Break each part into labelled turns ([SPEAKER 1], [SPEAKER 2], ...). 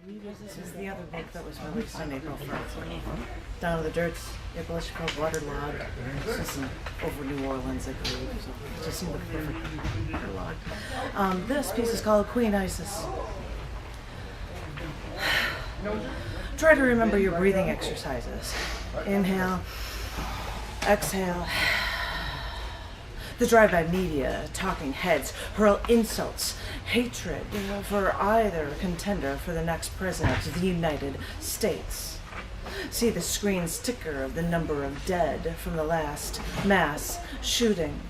[SPEAKER 1] This is the other book that was released on April 1st. Down to the Dirt's a publisher called Waterlogged. This is over New Orleans, I believe. So it just seemed like perfect. Waterlogged. This piece is called Queen Isis. Try to remember your breathing exercises. Inhale, exhale. The drive-by media, talking heads, hurl insults, hatred for either contender for the next president of the United States. See the screen sticker of the number of dead from the last mass shooting.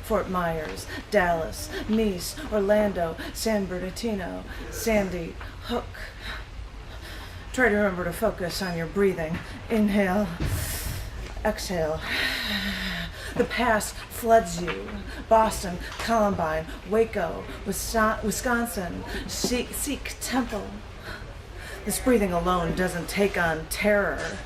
[SPEAKER 1] Fort Myers, Dallas, Nice, Orlando, San Bernardino, Sandy Hook. Try to remember to focus on your breathing. Inhale, exhale. The past floods you. Boston, Columbine, Waco, Wisconsin, Sikh Temple. This breathing alone doesn't take on terror.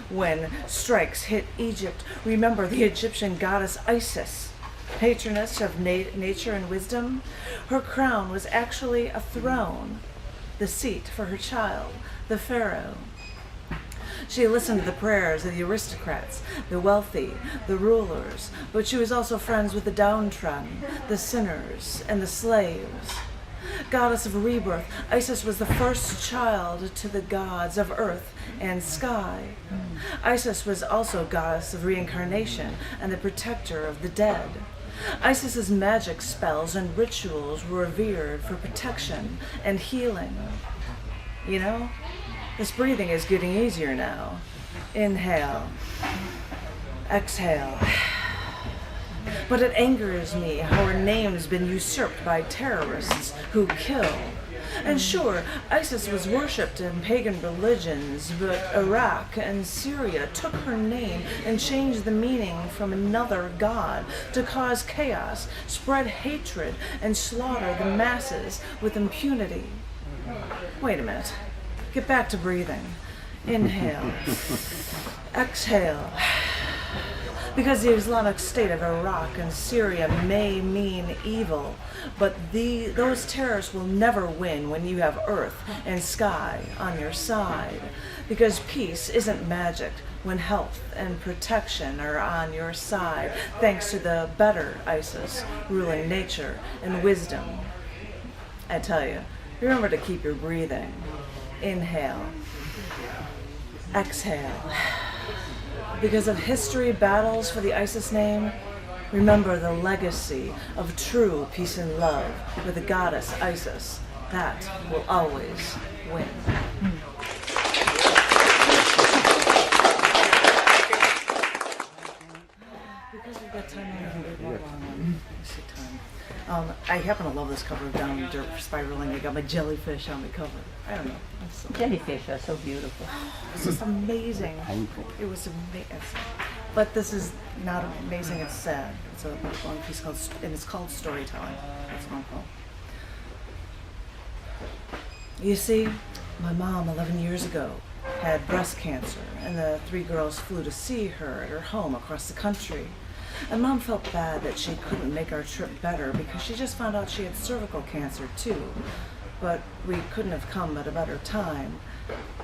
[SPEAKER 1] When strikes hit Egypt, remember the Egyptian goddess Isis, patroness of nature and wisdom. Her crown was actually a throne, the seat for her child, the pharaoh. She listened to the prayers of the aristocrats, the wealthy, the rulers, but she was also friends with the downtrodden, the sinners, and the slaves. Goddess of rebirth, Isis was the first child to the gods of earth and sky. Isis was also goddess of reincarnation and the protector of the dead. Isis's magic spells and rituals were revered for protection and healing. You know? This breathing is getting easier now. Inhale, exhale. But it angers me how her name's been usurped by terrorists who kill. And sure, Isis was worshipped in pagan religions, but Iraq and Syria took her name and changed the meaning from another god to cause chaos, spread hatred, and slaughter the masses with impunity. Wait a minute. Get back to breathing. Inhale. Exhale. Because the Islamic State of Iraq and Syria may mean evil, but those terrorists will never win when you have earth and sky on your side. Because peace isn't magic when health and protection are on your side, thanks to the better Isis ruling nature and wisdom. I tell you, remember to keep your breathing. Inhale, exhale. Because of history battles for the Isis name, remember the legacy of true peace and love with the goddess Isis. That will always win. Because we've got time, I'm going to go long. I happen to love this cover of Down in the Dirt Spiraling. I got my jellyfish on the cover. I don't know.
[SPEAKER 2] Jellyfish are so beautiful.
[SPEAKER 1] This is amazing. It was amazing. But this is not amazing, it's sad. It's a long piece called, and it's called Storytelling. That's what I'm called. You see, my mom 11 years ago had breast cancer, and the 3 girls flew to see her at her home across the country. And Mom felt bad that she couldn't make our trip better because she just found out she had cervical cancer too. But we couldn't have come at a better time.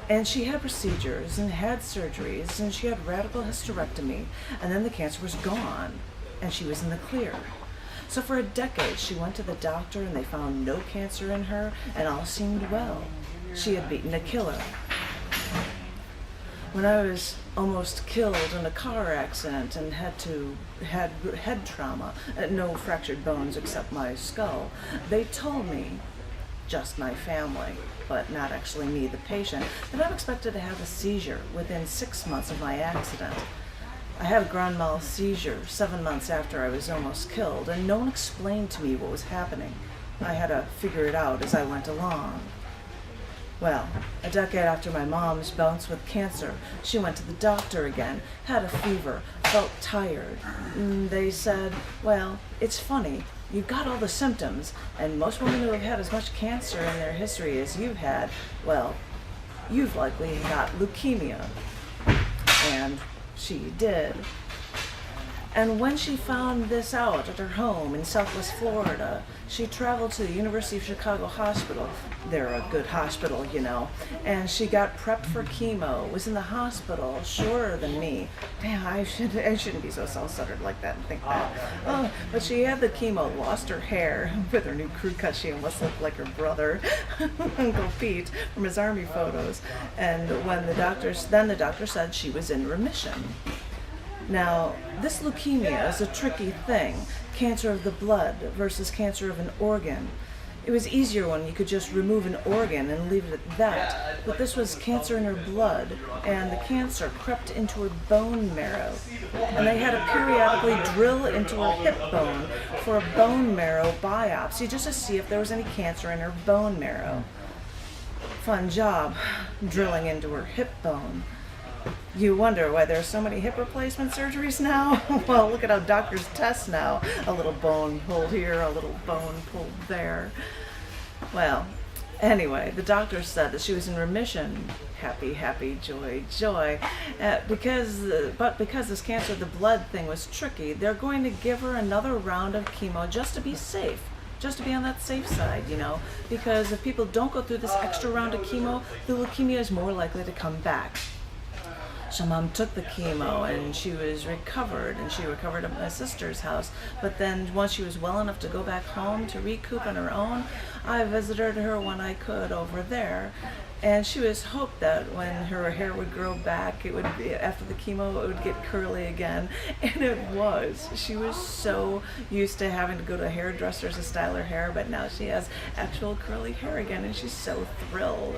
[SPEAKER 1] And she had procedures and had surgeries, and she had radical hysterectomy, and then the cancer was gone, and she was in the clear. So for a decade she went to the doctor and they found no cancer in her and all seemed well. She had beaten a killer. When I was almost killed in a car accident and had head trauma, no fractured bones except my skull, they told me, just my family, but not actually me, the patient, that I'm expected to have a seizure within 6 months of my accident. I had a grand mal seizure 7 months after I was almost killed, and no one explained to me what was happening. I had to figure it out as I went along. Well, a decade after my mom's bounced with cancer, she went to the doctor again, had a fever, felt tired. They said, well, it's funny, you've got all the symptoms, and most women who have had as much cancer in their history as you've had, well, you've likely got leukemia. And she did. And when she found this out at her home in Southwest Florida, she traveled to the University of Chicago Hospital. They're a good hospital, you know. And she got prepped for chemo, was in the hospital, shorter than me. Damn, I shouldn't be so self-centered like that and think that. Oh, but she had the chemo, lost her hair. With her new crew cut, she almost looked like her brother, Uncle Pete, from his army photos. And when the doctor said she was in remission. Now, this leukemia is a tricky thing, cancer of the blood versus cancer of an organ. It was easier when you could just remove an organ and leave it at that, but this was cancer in her blood, and the cancer crept into her bone marrow. And they had to periodically drill into her hip bone for a bone marrow biopsy just to see if there was any cancer in her bone marrow. Fun job, drilling into her hip bone. You wonder why there are so many hip replacement surgeries now? Well, look at how doctors test now. A little bone pulled here, a little bone pulled there. Well, anyway, the doctor said that she was in remission. Happy, happy, joy, joy. Because this cancer of the blood thing was tricky, they're going to give her another round of chemo just to be safe. Just to be on that safe side, you know, because if people don't go through this extra round of chemo, the leukemia is more likely to come back. So Mom took the chemo and she was recovered, and she recovered at my sister's house. But then once she was well enough to go back home to recoup on her own, I visited her when I could over there. And she was hoped that when her hair would grow back, it would be, after the chemo, it would get curly again. And it was. She was so used to having to go to hairdressers to style her hair, but now she has actual curly hair again, and she's so thrilled.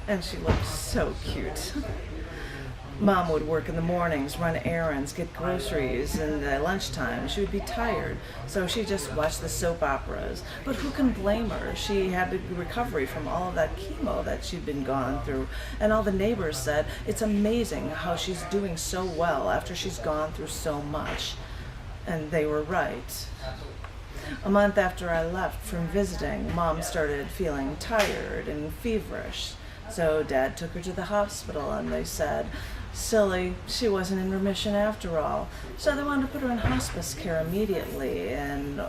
[SPEAKER 1] And she looked so cute. Mom would work in the mornings, run errands, get groceries, and at lunchtime she would be tired, so she just watched the soap operas. But who can blame her? She had a recovery from all of that chemo that she'd been gone through, and all the neighbors said it's amazing how she's doing so well after she's gone through so much. And they were right. A month after I left from visiting, Mom started feeling tired and feverish. So Dad took her to the hospital, and they said, silly, she wasn't in remission after all. So they wanted to put her in hospice care immediately, and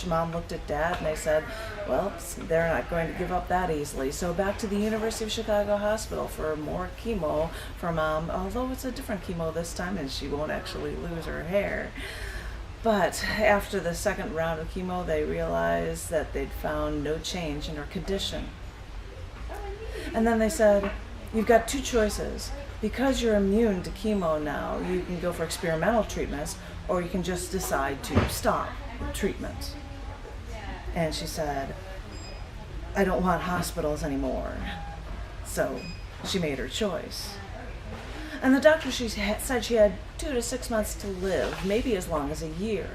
[SPEAKER 1] Mom looked at Dad and they said, well, they're not going to give up that easily. So back to the University of Chicago Hospital for more chemo for Mom, although it's a different chemo this time and she won't actually lose her hair. But after the second round of chemo, they realized that they'd found no change in her condition. And then they said, you've got two choices. Because you're immune to chemo now, you can go for experimental treatments, or you can just decide to stop treatment. And she said, I don't want hospitals anymore. So she made her choice. And the doctor, said she had 2 to 6 months to live, maybe as long as a year.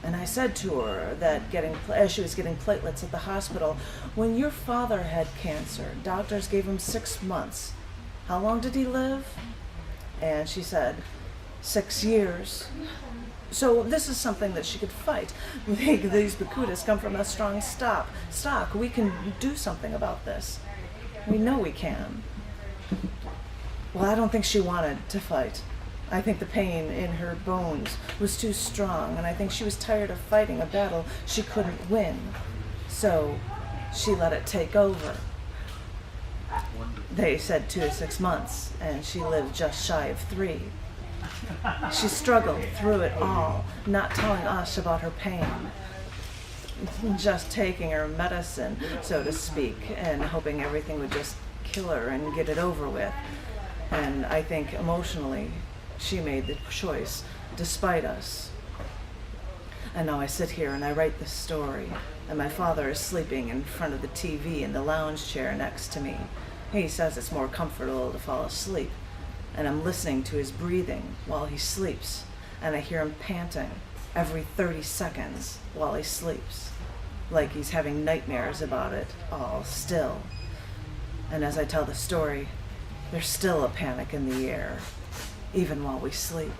[SPEAKER 1] And I said to her that as she was getting platelets at the hospital, when your father had cancer, doctors gave him 6 months. How long did he live? And she said, 6 years. So this is something that she could fight. These Bakutas come from a strong stock. We can do something about this. We know we can. Well, I don't think she wanted to fight. I think the pain in her bones was too strong, and I think she was tired of fighting a battle she couldn't win. So she let it take over. They said 2 to 6 months, and she lived just shy of 3. She struggled through it all, not telling us about her pain, just taking her medicine, so to speak, and hoping everything would just kill her and get it over with. And I think emotionally, she made the choice despite us. And now I sit here and I write this story, and my father is sleeping in front of the TV in the lounge chair next to me. He says it's more comfortable to fall asleep, and I'm listening to his breathing while he sleeps, and I hear him panting every 30 seconds while he sleeps, like he's having nightmares about it all still. And as I tell the story, there's still a panic in the air, even while we sleep.